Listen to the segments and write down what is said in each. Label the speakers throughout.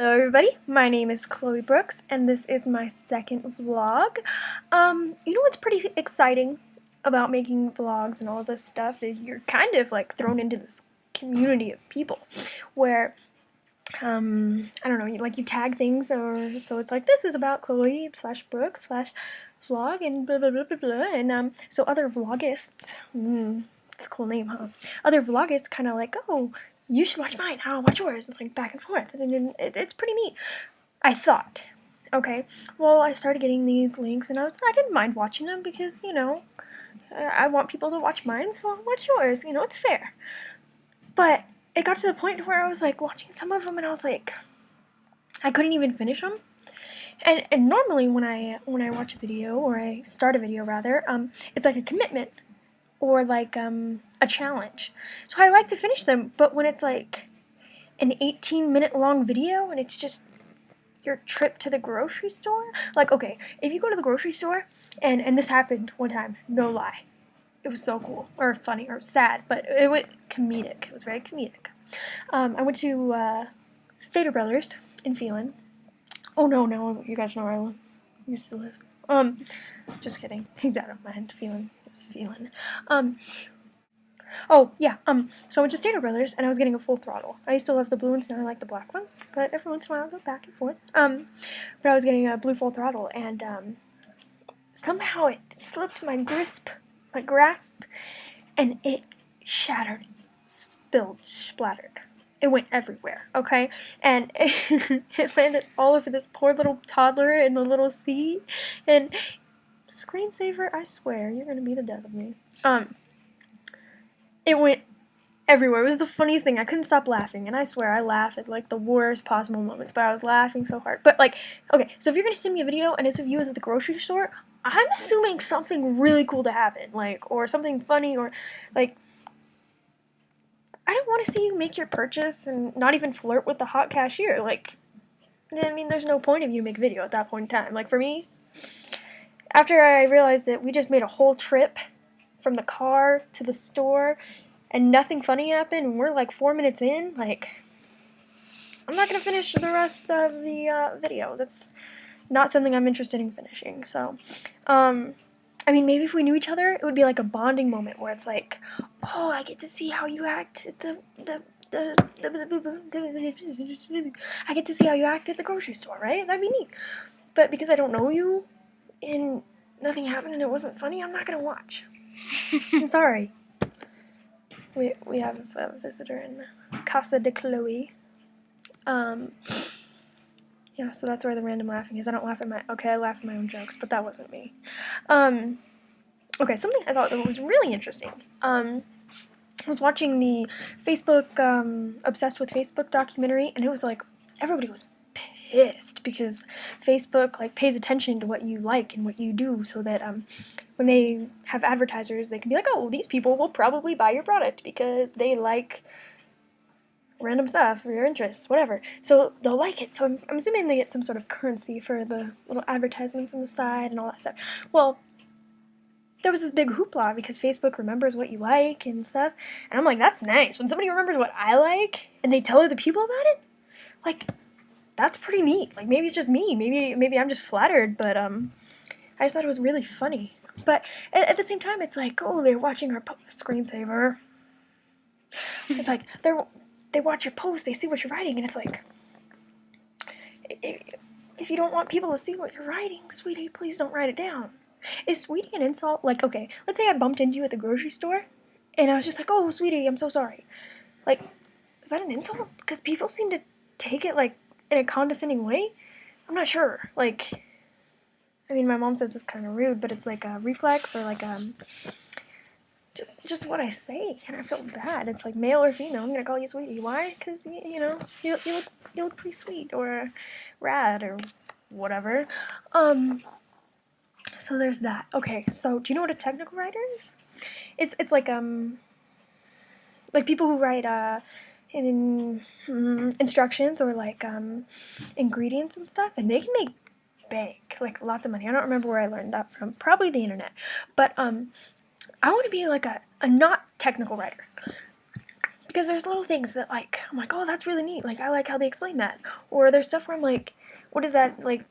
Speaker 1: Hello everybody, my name is Chloe Brooks and this is my second vlog. You know what's pretty exciting about making vlogs and all this stuff is you're kind of like thrown into this community of people where, I don't know, you tag things, or so it's like this is about Chloe slash Brooks slash vlog and blah blah blah blah blah, and so other vlogists, it's a cool name, huh? Other vlogists kind of like, oh, you should watch mine, I'll watch yours. It's like back and forth, and it's pretty neat. I thought, okay, well, I started getting these links, and I didn't mind watching them because, you know, I want people to watch mine, so I'll watch yours. You know, it's fair. But it got to the point where I was like watching some of them, and I was like, I couldn't even finish them. And normally when I watch a video, or I start a video rather, it's like a commitment or like a challenge. So I like to finish them, but when it's like an 18-minute long video and it's just your trip to the grocery store, like, okay, if you go to the grocery store, and this happened one time, no lie, it was so cool, or funny, or sad, but it was comedic. It was very comedic. I went to Stater Brothers in Phelan. Oh no, you guys know where I used to live. Just kidding. Picked out of my head. Phelan. Oh, yeah, so I went to Stater Brothers, and I was getting a full throttle. I used to love the blue ones, now I like the black ones, but every once in a while I go back and forth. But I was getting a blue full throttle, and, somehow it slipped my grasp, and it shattered, spilled, splattered. It went everywhere, okay? And it landed all over this poor little toddler in the little seat, and screensaver, I swear, you're gonna be the death of me. It went everywhere. It was the funniest thing. I couldn't stop laughing, and I swear I laugh at like the worst possible moments, but I was laughing so hard. But like, okay, so if you're gonna send me a video and it's of you at the grocery store, I'm assuming something really cool to happen, like, or something funny, or like, I don't want to see you make your purchase and not even flirt with the hot cashier. Like, I mean, there's no point of you to make a video at that point in time. Like, for me, after I realized that we just made a whole trip from the car to the store and nothing funny happened, and we're like 4 minutes in, like, I'm not gonna finish the rest of the video. That's not something I'm interested in finishing. So, I mean, maybe if we knew each other, it would be like a bonding moment where it's like, oh, I get to see how you act at I get to see how you act at the grocery store, right? That'd be neat. But because I don't know you and nothing happened and it wasn't funny, I'm not gonna watch. I'm sorry. We have a visitor in Casa de Chloe. Yeah, so that's where the random laughing is. I don't laugh at my... Okay, I laugh at my own jokes, but that wasn't me. Okay, something I thought that was really interesting. I was watching the Facebook, Obsessed with Facebook documentary, and it was like, everybody was pissed because Facebook, like, pays attention to what you like and what you do, so that, when they have advertisers, they can be like, oh, these people will probably buy your product because they like random stuff or your interests, whatever. So they'll like it. So I'm assuming they get some sort of currency for the little advertisements on the side and all that stuff. Well, there was this big hoopla because Facebook remembers what you like and stuff. And I'm like, that's nice. When somebody remembers what I like and they tell other people about it, like, that's pretty neat. Like, maybe it's just me. Maybe I'm just flattered, but I just thought it was really funny. But at the same time, it's like, oh, they're watching our screensaver. It's like, they watch your post, they see what you're writing, and it's like, if you don't want people to see what you're writing, sweetie, please don't write it down. Is sweetie an insult? Like, okay, let's say I bumped into you at the grocery store, and I was just like, oh, sweetie, I'm so sorry. Like, is that an insult? Because people seem to take it, like, in a condescending way. I'm not sure. Like, I mean, my mom says it's kind of rude, but it's like a reflex, or like, just what I say, and I feel bad. It's like, male or female, I'm gonna call you sweetie. Why? Because, you know, you look pretty sweet, or rad, or whatever. So there's that. Okay, so do you know what a technical writer is? It's like people who write in instructions, or like ingredients and stuff, and they can make bank, like lots of money. I don't remember where I learned that from. Probably the internet. But I want to be like a not technical writer, because there's little things that, like, I'm like, oh, that's really neat. Like, I like how they explain that. Or there's stuff where I'm like, what is that? Like,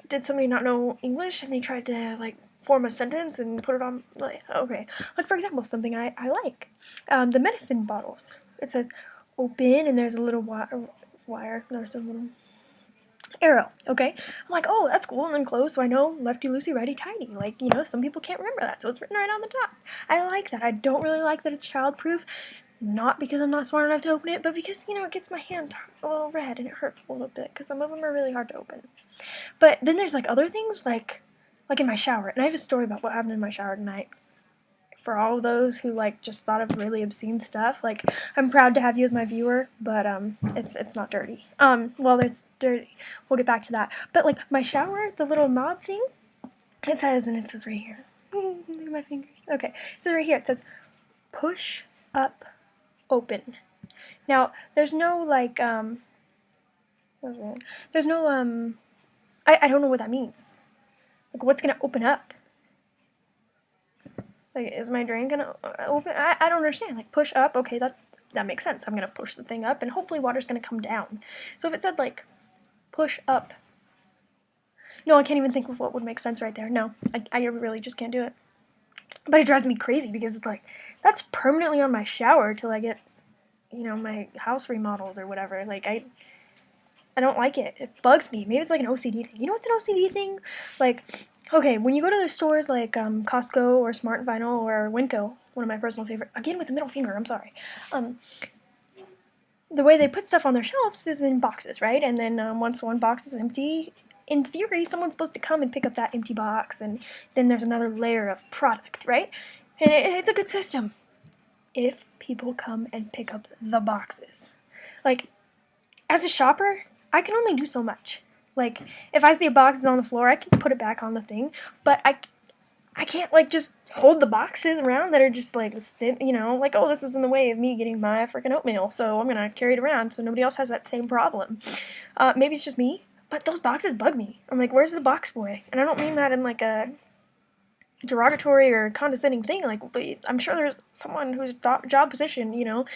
Speaker 1: did somebody not know English and they tried to, like, form a sentence and put it on, like, okay. Like, for example, something I like. The medicine bottles. It says open, and there's a little wire. There's a little arrow, okay? I'm like, oh, that's cool, and then close, so I know lefty loosey, righty tighty. Like, you know, some people can't remember that, so it's written right on the top. I like that. I don't really like that it's childproof, not because I'm not smart enough to open it, but because, you know, it gets my hand a little red and it hurts a little bit, because some of them are really hard to open. But then there's, like, other things, like in my shower, and I have a story about what happened in my shower tonight. For all of those who, like, just thought of really obscene stuff, like, I'm proud to have you as my viewer, but it's not dirty. Well, it's dirty. We'll get back to that. But, like, my shower, the little knob thing, it says right here. Look at my fingers. Okay, it says right here. It says push up open. Now, there's no, like, there's no I don't know what that means. Like, what's gonna open up? Like, is my drain gonna open? I don't understand. Like, push up, okay, that makes sense. I'm gonna push the thing up, and hopefully water's gonna come down. So if it said, like, push up, no, I can't even think of what would make sense right there. No, I really just can't do it. But it drives me crazy because it's like, that's permanently on my shower till I get, you know, my house remodeled or whatever. Like, I don't like it. It bugs me. Maybe it's like an OCD thing. You know what's an OCD thing? Like, okay, when you go to the stores like Costco or Smart & Final or Winco, one of my personal favorite, again with the middle finger, I'm sorry. The way they put stuff on their shelves is in boxes, right? And then once one box is empty, in theory, someone's supposed to come and pick up that empty box, and then there's another layer of product, right? And it's a good system if people come and pick up the boxes. Like, as a shopper, I can only do so much. Like, if I see a box is on the floor, I can put it back on the thing, but I can't, like, just hold the boxes around that are just, like, you know, like, oh, this was in the way of me getting my freaking oatmeal, so I'm gonna carry it around so nobody else has that same problem. Maybe it's just me, but those boxes bug me. I'm like, where's the box boy? And I don't mean that in, like, a derogatory or condescending thing, like, but I'm sure there's someone whose job position, you know,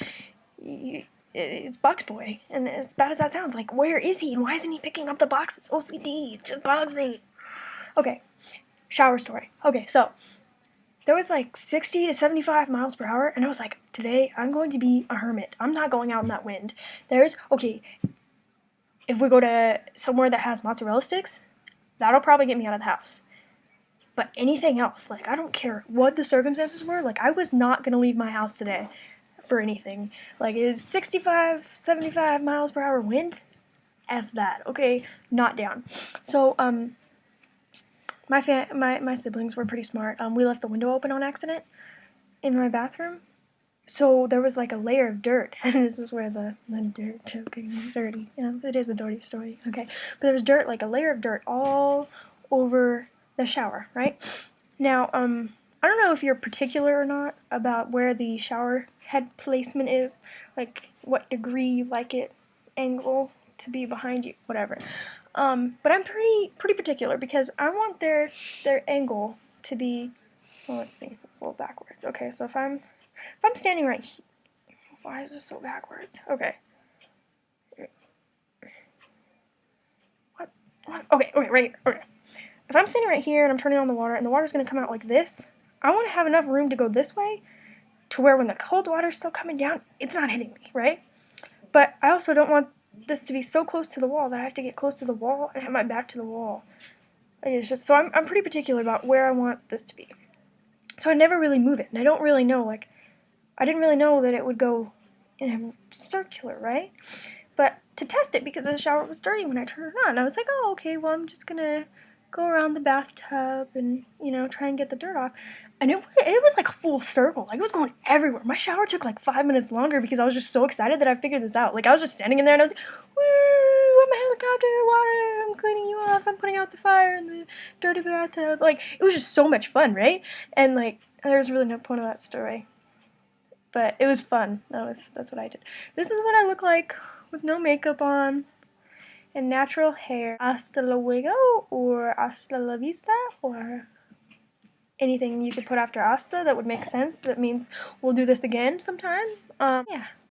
Speaker 1: it's box boy, and as bad as that sounds, like, where is he, and why isn't he picking up the boxes? OCD, it just bugs me. Okay, shower story. Okay, so there was like 60 to 75 miles per hour, and I was like, today I'm going to be a hermit. I'm not going out in that wind. Okay, if we go to somewhere that has mozzarella sticks, that'll probably get me out of the house. But anything else, like, I don't care what the circumstances were, like, I was not going to leave my house today for anything. Like, it's 65, 75 miles per hour wind. F that. Okay, not down. So, my siblings were pretty smart. We left the window open on accident in my bathroom. So there was like a layer of dirt, and this is where the dirt joking is dirty. Yeah, it is a dirty story. Okay, but there was dirt, like a layer of dirt all over the shower, right? Now, I don't know if you're particular or not about where the shower head placement is, like what degree you like it, angle to be behind you, whatever. But I'm pretty particular because I want their angle to be. Well, let's see, it's a little backwards. Okay, so if I'm standing right here, why is this so backwards? Okay. What? Okay, right here. Okay. If I'm standing right here and I'm turning on the water and the water's going to come out like this, I want to have enough room to go this way to where when the cold water's still coming down, it's not hitting me, right? But I also don't want this to be so close to the wall that I have to get close to the wall and have my back to the wall. Like, it's just, so I'm pretty particular about where I want this to be. So I never really move it, and I don't really know, like, I didn't really know that it would go in a circular, right? But to test it, because the shower was dirty when I turned it on, I was like, oh, okay, well, I'm just gonna go around the bathtub and, you know, try and get the dirt off. And it was like a full circle. Like, it was going everywhere. My shower took like 5 minutes longer because I was just so excited that I figured this out. Like, I was just standing in there and I was like, woo, I'm a helicopter, water, I'm cleaning you off, I'm putting out the fire in the dirty bathtub. Like, it was just so much fun, right? And, like, there's really no point of that story. But it was fun. That's what I did. This is what I look like with no makeup on and natural hair. Hasta luego or hasta la vista or anything you could put after hasta that would make sense. That means we'll do this again sometime. Yeah.